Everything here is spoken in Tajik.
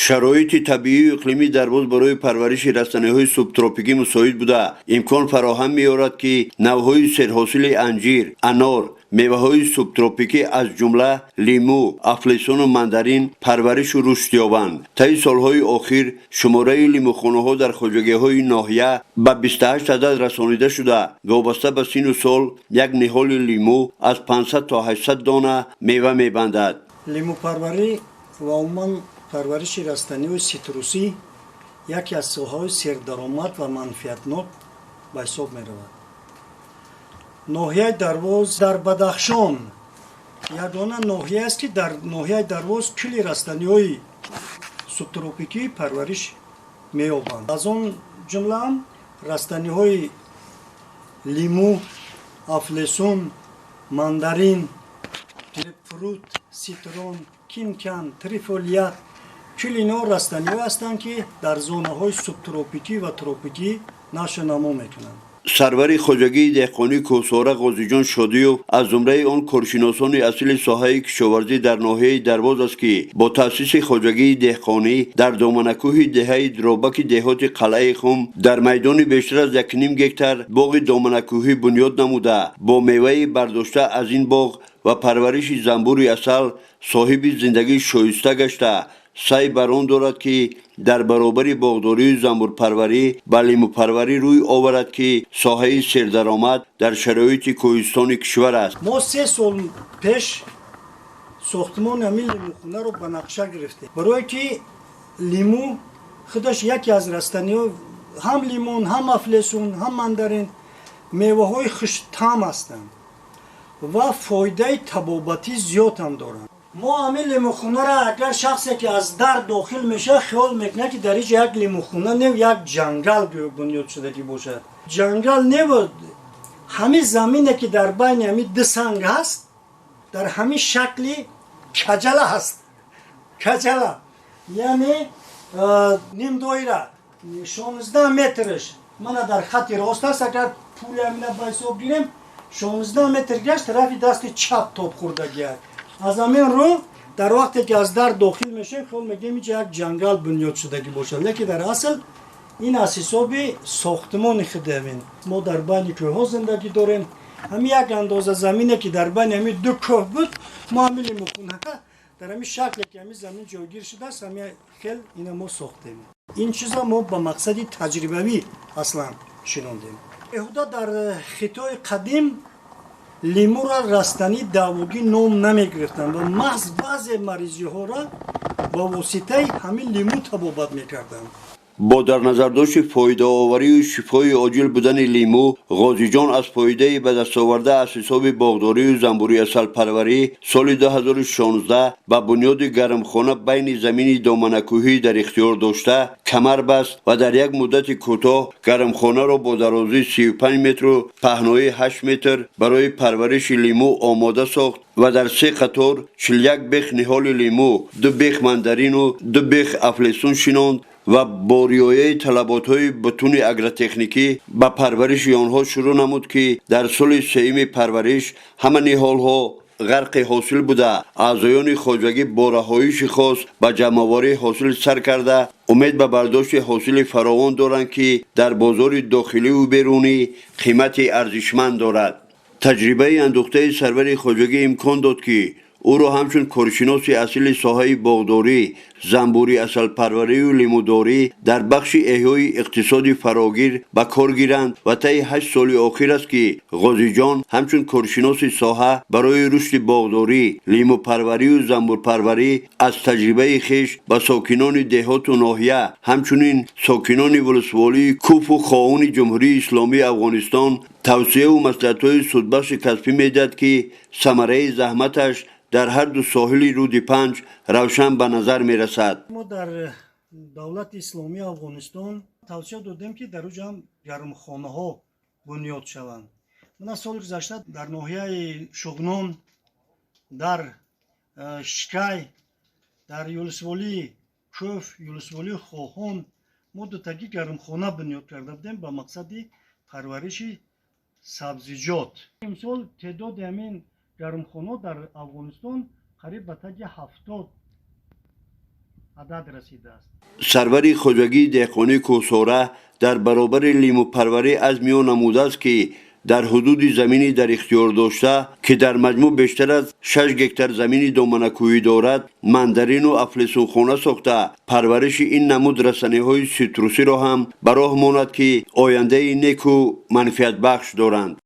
шароити табиию иқлимӣ дарбоз барои парвариши растаниҳои субтропикӣ мусоид буда имкон фароҳам меорад ки навъҳои серҳосили анҷир, анор, меваҳои субтропикӣ аз ҷумла лимӯ, афлесону мандарин парваришу рушд ёбанд. таи солҳои охир шумораи лимӯхонаҳо дар хоҷагиҳои ноҳия ба 28 адад расонида шуда вобаста ба сину сол як ниҳоли лимӯ аз 500 то 800 дона мева мебандад. лимӯпарварӣ ва умуман парвариши растаниҳои ситрусӣ яке аз соҳаҳои сердаромад ва манфиатнок ба ҳисоб меравад. ноҳияи дарвоз дар Бадахшон ягона ноҳия аст ки дар ноҳияи дарвоз кӯли растаниҳои субтропикӣ парвариш меёбанд. аз он ҷумла растаниҳои лимӯ, афлесун, мандарин, грейпфрут, ситрон, кинкан, трифолия кӯли инҳо растаниҳо ҳастанд ки дар зонаҳои субтропикӣ ва тропикӣ нашу намо мекунанд. сарвари хоҷагии деҳқонӣ Кӯҳсора Ғозиҷон Шодиёв аз зумраи он коршиносони асли соҳаи кишоварзӣ дар ноҳияи Дарвоз аст ки бо таъсиси хоҷагии деҳқонӣ дар доманакӯҳи деҳаи Дробаки деҳоти Қалъаи Хум дар майдони бештар аз 1.5 гектар боғи доманакӯҳӣ бунёд намуда бо меваи бардошта аз ин боғ ва парвариши занбури асал соҳиби зиндагии шоиста гашта сай бар он дорад ки дар баробари боғдорию занбурпарварӣ ба лимӯпарварӣ рӯй оварад ки соҳаи сердаромад дар шароити кӯҳистони кишвар аст. мо 3 сол пеш сохтмони ҳамин лимӯхонаро ба нақша гирифтем, барое ки лимӯ худаш яке аз растаниҳо ҳам лимон, ҳам афлесун, ҳам мандарин меваҳои хуштаъм ҳастанд ва фоидаи табобатӣ зиёд ҳам доранд. мо ҳамин лимӯхонаро агар шахсе ки аз дар дохил мешавад хиёл мекунад ки дар инҷа як лимӯхона не як ҷангал бунёд шудагӣ бошад. ҷангал не буд, ҳамин замине ки дар байни ҳамин ду санг ҳаст дар ҳамин шакли каҷала ҳаст. каҷала яъне нимдоира 16 метрш мана дар хати рост аст, агар пули ҳамина ба ҳисоб гирем 16 метр гашт тарафи дасти чап тоб хӯрдагӣ. аз ҳамин рӯ дар вақте ки аз дар дохил мешавем хиёл мекунем инҷа як ҷангал бунёд шудагӣ бошад, лекин дар асл ин аз ҳисоби сохтмони худи ҳамин мо дар байни кӯҳҳо зиндагӣ дорем. ҳамин як андоза замине ки дар байни ҳамин ду кӯҳ буд мо ҳамин лимӯхонака дар ҳамин шакле ки ҳамин замин ҷойгир шудааст ҳамин хел ина мо сохтем. ин чиза мо ба мақсади таҷрибавӣ аслан шинондем. беҳуда дар хитои қадим лимӯро растанӣ даъвогӣ ном намегирифтанд ва маҳз баъзе маризиҳоро ба воситаи ҳамин лимӯ табобат мекарданд. бо дар назардошти фоидаоварию шифои оҷил будани лимӯ, Ғозиҷон аз фоидаи ба дастоварда аз ҳисоби боғдорию занбури асалпарварӣ соли 2016 ба бунёди гармхона байни замини доманакӯҳӣ дар ихтиёр дошта камар баст ва дар як муддати кӯтоҳ гармхонаро бо дарозии 35 метру паҳнои 8 метр барои парвариши лимӯ омода сохт ва дар 3 қатор 41 бех ниҳоли лимӯ, 2 бех мандарину 2 бех афлесун шинонд ва бо риояи талаботҳои бутуни агротехникӣ ба парвариши онҳо шурӯъ намуд ки дар соли сеюми парвариш ҳама ниҳолҳо ғарқи ҳосил буда аъзоёни хоҷагӣ бо раҳоиши хос ба ҷамъоварии ҳосил сар карда умед ба бардошти ҳосили фаровон доранд ки дар бозори дохиливу берунӣ қимати арзишманд дорад. таҷрибаи андӯхтаи сарвари хоҷагӣ имкон дод ки ӯро ҳамчун коршиноси асли соҳаи боғдорӣ, занбурӣ асалпарварию лимӯдорӣ дар бахши эҳёи иқтисоди фарогир ба кор гиранд ва таи 8 соли охир аст ки Ғозиҷон ҳамчун коршиноси соҳа барои рушди боғдорӣ, лимӯпарварию занбурпарварӣ аз таҷрибаи хеш ба сокинони деҳоту ноҳия ҳамчунин сокинони вулусволии Куфу Хоуни Ҷумҳурии Исломии Афғонистон тавсияву маслиҳатҳои судбахши касбӣ медиҳад ки самараи заҳматаш дар ҳар ду соҳили руди Панҷ равшан ба назар мерасад. мо дар давлати исломии Афғонистон тавсия додем ки дар уҷа гармхонаҳо бунёд шаванд. мана соли гузашта дар ноҳияи Шуғнон, дар Шикай, дар юлусволии Кӯф, юлусволии Хоҳон мо дутагӣ гармхона бунёд карда будем ба мақсади парвариши сабзиҷот. имсол теъдоди ҳамин гармхонаҳо дар Афғонистон қариб ба таги 70 عدد رسیده است. سروری خوجگی دهقانی کوسوره در برابر لیمو پروری از میان نموده است که در حدود زمینی در اختیار داشته که در مجموع بیشتر از 6 هکتار زمین دامنه‌کویی دارد، ماندارین و افلسون خانه ساخته پرورش این نمود رسانه‌های سیتروسی را هم به راه ماند که آینده نیک و منفعت بخش دارند.